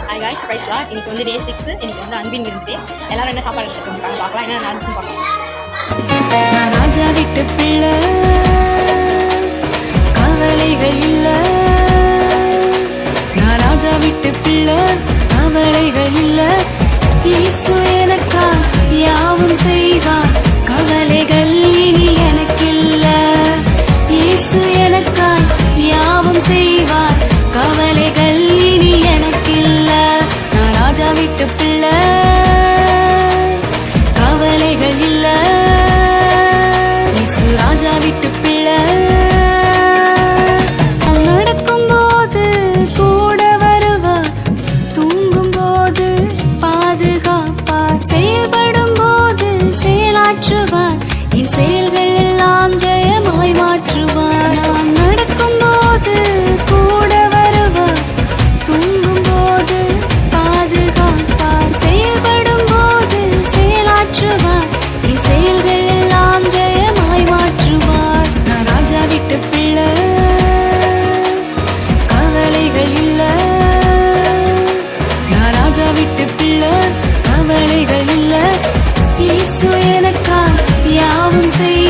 Hi guys, பிரைஸ்லாம். இன்னைக்கு வந்து டே 6. இன்னைக்கு வந்து அன்பின் விருந்து. எல்லாரும் என்ன சாப்பாடு எடுத்துட்டு வந்துருக்காங்க பார்க்கலாம். என்ன நடந்துச்சு பார்க்கலாம். ராஜா விட்டு பிள்ளை கவலைகள் இல்ல, நான் ராஜா விட்டு பிள்ளை கவலைகள் இல்ல. இயேசு எனக்கா யாவும் செய்வார், கவலைகள் இனி எனக்கில்ல. இயேசு எனக்கா யாவும் செய்வார், கவலைகள் இனி எனக்கில்ல. நான் ராஜா விட்டு பிள்ளை கவலைகள் இல்ல. இயேசு ராஜா விட்டு பிள்ளை. நடக்கும் போது கூட வருவார், தூங்கும் போது பாதுகாப்பார், செயல்படும் போது செயலாற்றுவார், என் செயல்கள் எல்லாம் ஜெயமாய் மாற்றுவார். நான் நடக்கும் போது கூட வருவார், தூங்கும் போது பாதுகாப்பார், செயல்படும் போது செயலாற்றுவார், என் செயல்கள் எல்லாம் ஜெயமாய் மாற்றுவார். நான் ராஜா விட்டு பிள்ளை கவலைகள் இல்ல, நான் ராஜா விட்டு பிள்ளை கவலைகள் இல்ல. இயேசு எனக்கா யாவும் செய்